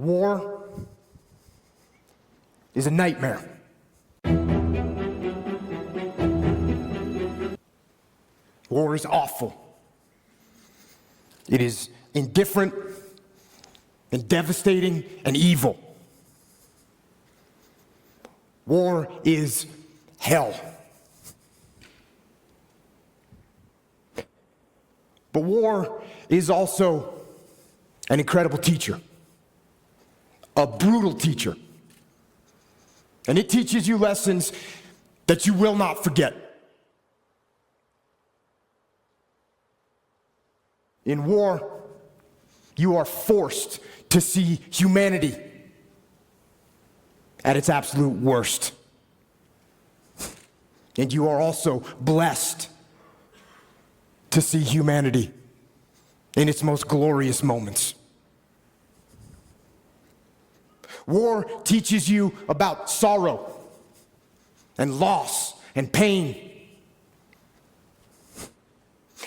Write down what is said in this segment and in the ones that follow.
War is a nightmare. War is awful. It is indifferent and devastating and evil. War is hell. But war is also an incredible teacher, a brutal teacher. And it teaches you lessons that you will not forget. In war, you are forced to see humanity at its absolute worst. And you are also blessed to see humanity in its most glorious moments. War teaches you about sorrow and loss and pain.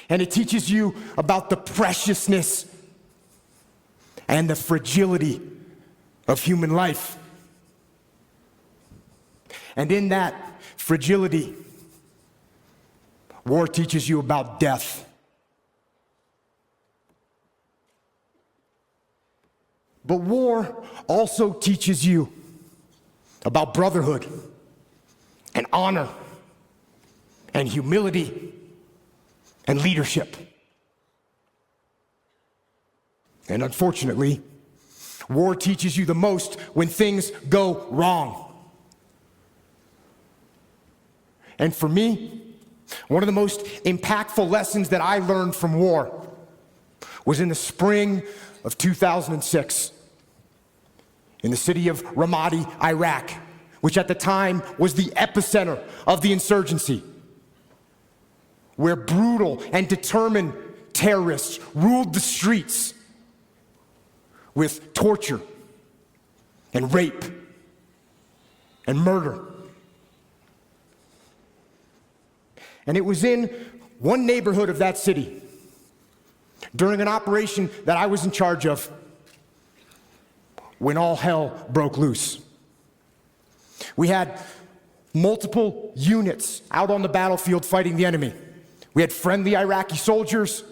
And it teaches you about the preciousness and the fragility of human life. And in that fragility, war teaches you about death. But war also teaches you about brotherhood and honor and humility and leadership. And unfortunately, war teaches you the most when things go wrong. And for me, one of the most impactful lessons that I learned from war was in the spring of 2006 in the city of Ramadi, Iraq, which at the time was the epicenter of the insurgency, where brutal and determined terrorists ruled the streets with torture and rape and murder. And it was in one neighborhood of that city, during an operation that I was in charge of, when all hell broke loose. We had multiple units out on the battlefield fighting the enemy. We had friendly Iraqi soldiers,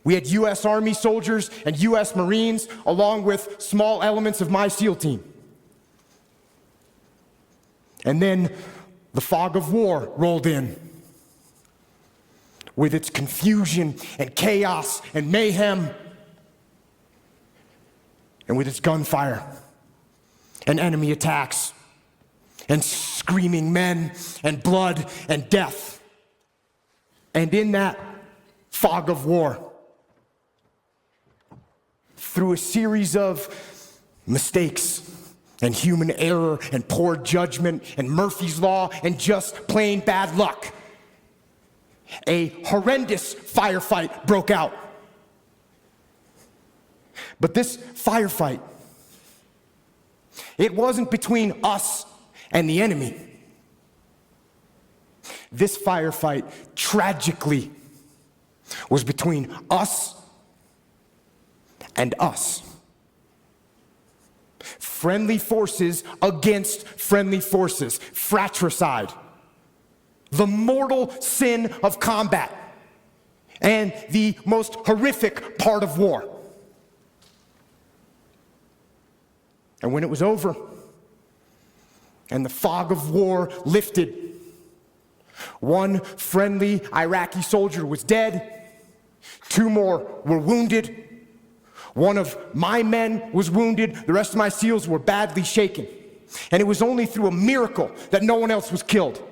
we had U.S. Army soldiers and U.S. Marines, along with small elements of my SEAL team. And then the fog of war rolled in, with its confusion and chaos and mayhem, and with its gunfire and enemy attacks and screaming men and blood and death. And in that fog of war, through a series of mistakes and human error and poor judgment and Murphy's Law and just plain bad luck, a horrendous firefight broke out. But this firefight, it wasn't between us and the enemy. This firefight, tragically, was between us and us. Friendly forces against friendly forces, fratricide. The mortal sin of combat, and the most horrific part of war. And when it was over, and the fog of war lifted, one friendly Iraqi soldier was dead, 2 more were wounded, one of my men was wounded, the rest of my SEALs were badly shaken. And it was only through a miracle that no one else was killed.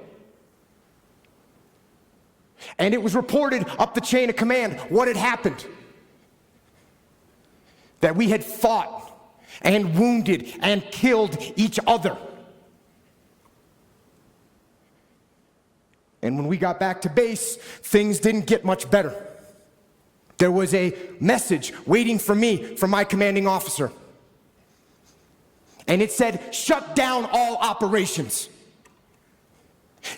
And it was reported up the chain of command what had happened. That we had fought and wounded and killed each other. And when we got back to base, things didn't get much better. There was a message waiting for me from my commanding officer. And it said, shut down all operations.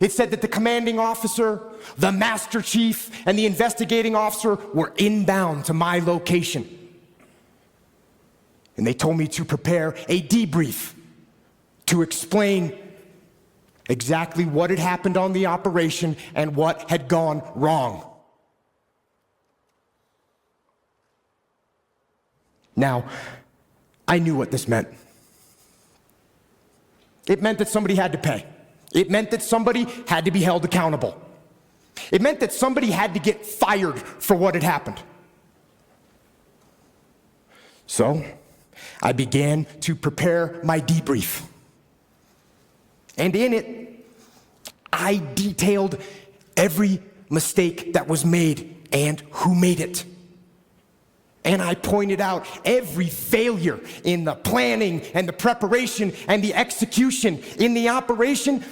It said that the commanding officer, the master chief, and the investigating officer were inbound to my location. And they told me to prepare a debrief to explain exactly what had happened on the operation and what had gone wrong. Now, I knew what this meant. It meant that somebody had to pay. It meant that somebody had to be held accountable. It meant that somebody had to get fired for what had happened. So, I began to prepare my debrief. And in it, I detailed every mistake that was made and who made it. And I pointed out every failure in the planning and the preparation and the execution in the operation.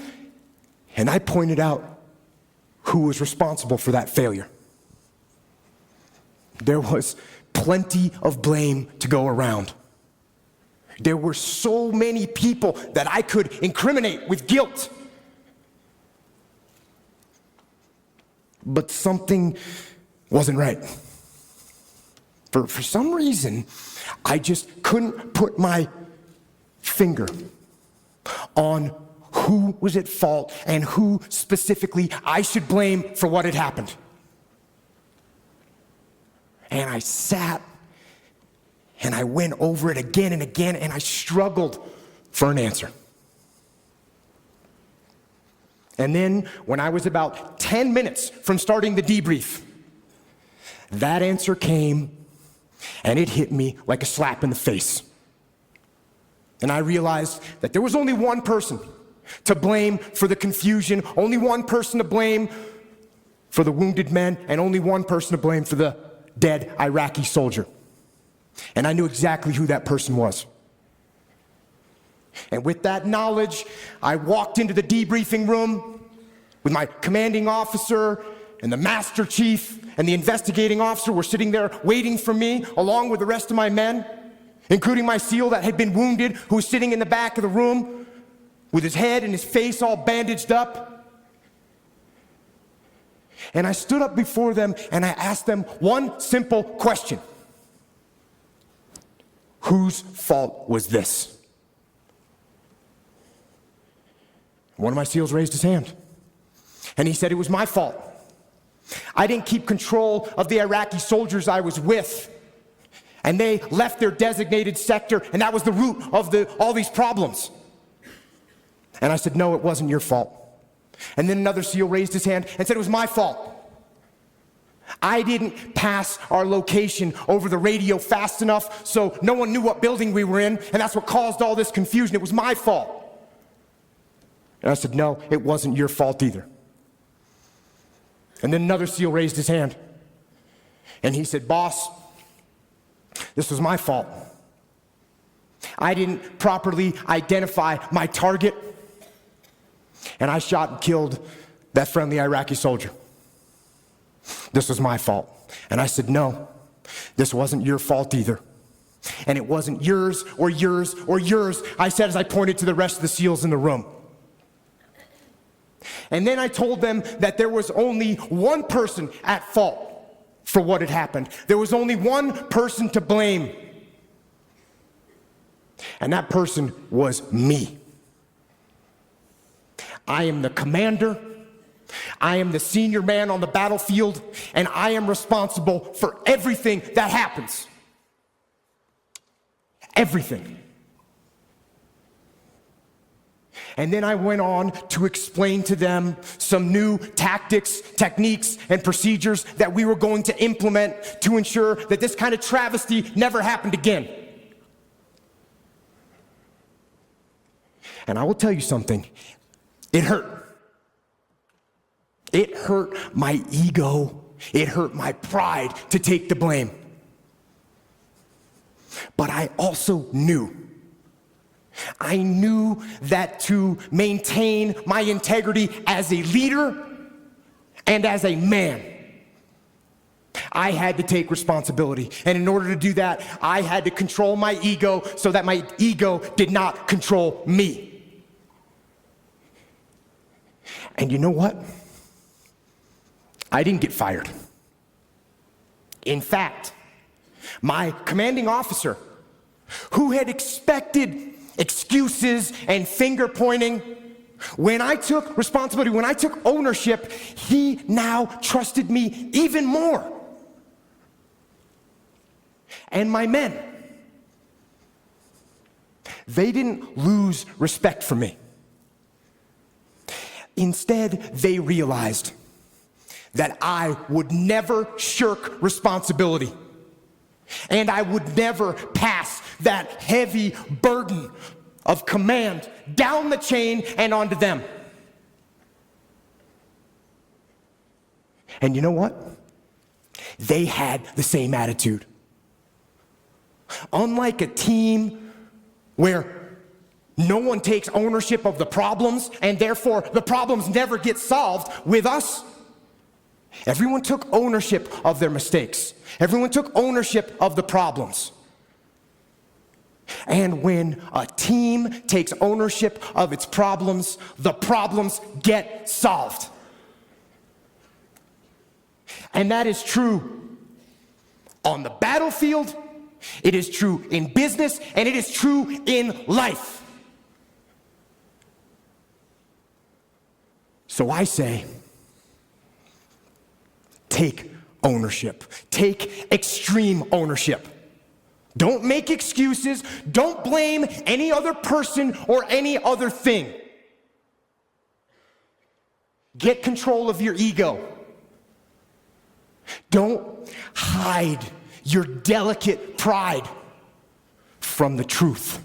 And I pointed out who was responsible for that failure. There was plenty of blame to go around. There were so many people that I could incriminate with guilt. But something wasn't right. For some reason, I just couldn't put my finger on who was at fault and who specifically I should blame for what had happened. And I sat and I went over it again and again, and I struggled for an answer. And then, when I was about 10 minutes from starting the debrief, that answer came, and it hit me like a slap in the face. And I realized that there was only one person to blame for the confusion, only one person to blame for the wounded men, and only one person to blame for the dead Iraqi soldier. And I knew exactly who that person was. And with that knowledge, I walked into the debriefing room with my commanding officer, and the master chief and the investigating officer were sitting there waiting for me, along with the rest of my men, including my SEAL that had been wounded, who was sitting in the back of the room with his head and his face all bandaged up. And I stood up before them and I asked them one simple question. Whose fault was this? One of my SEALs raised his hand, and he said it was my fault. I didn't keep control of the Iraqi soldiers I was with, and they left their designated sector, and that was the root of all these problems. And I said, no, it wasn't your fault. And then another SEAL raised his hand and said it was my fault. I didn't pass our location over the radio fast enough, so no one knew what building we were in, and that's what caused all this confusion. It was my fault. And I said, no, it wasn't your fault either. And then another SEAL raised his hand, and he said, boss, this was my fault. I didn't properly identify my target, and I shot and killed that friendly Iraqi soldier. This was my fault. And I said, no, this wasn't your fault either. And it wasn't yours or yours or yours, I said as I pointed to the rest of the SEALs in the room. And then I told them that there was only one person at fault for what had happened. There was only one person to blame. And that person was me. I am the commander. I am the senior man on the battlefield, and I am responsible for everything that happens. Everything. And then I went on to explain to them some new tactics, techniques, and procedures that we were going to implement to ensure that this kind of travesty never happened again. And I will tell you something, it hurt. It hurt my ego. It hurt my pride to take the blame. But I also knew. I knew that to maintain my integrity as a leader and as a man, I had to take responsibility. And in order to do that, I had to control my ego so that my ego did not control me. And you know what? I didn't get fired. In fact, my commanding officer who had expected excuses and finger pointing, when I took responsibility, when I took ownership, he now trusted me even more. And my men, they didn't lose respect for me. Instead, they realized that I would never shirk responsibility, and I would never pass that heavy burden of command down the chain and onto them. And you know what? They had the same attitude. Unlike a team where no one takes ownership of the problems and therefore the problems never get solved, with us, everyone took ownership of their mistakes. Everyone took ownership of the problems. And when a team takes ownership of its problems, the problems get solved. And that is true on the battlefield, it is true in business, and it is true in life. So I say, take ownership. Take extreme ownership. Don't make excuses. Don't blame any other person or any other thing. Get control of your ego. Don't hide your delicate pride from the truth.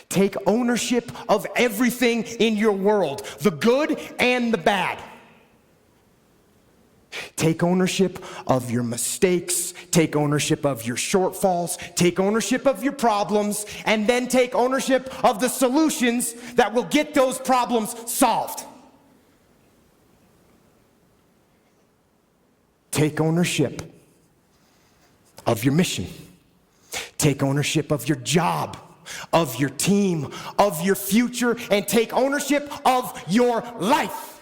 Take ownership of everything in your world, the good and the bad. Take ownership of your mistakes, take ownership of your shortfalls, take ownership of your problems, and then take ownership of the solutions that will get those problems solved. Take ownership of your mission. Take ownership of your job, of your team, of your future, and take ownership of your life.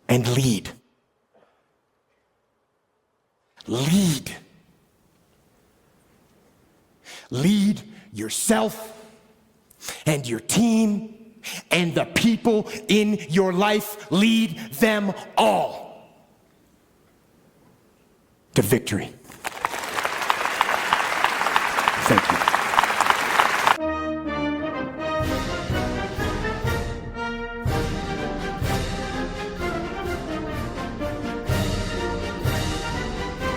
And lead. Lead. Lead yourself and your team and the people in your life. Lead them all to victory. Thank you.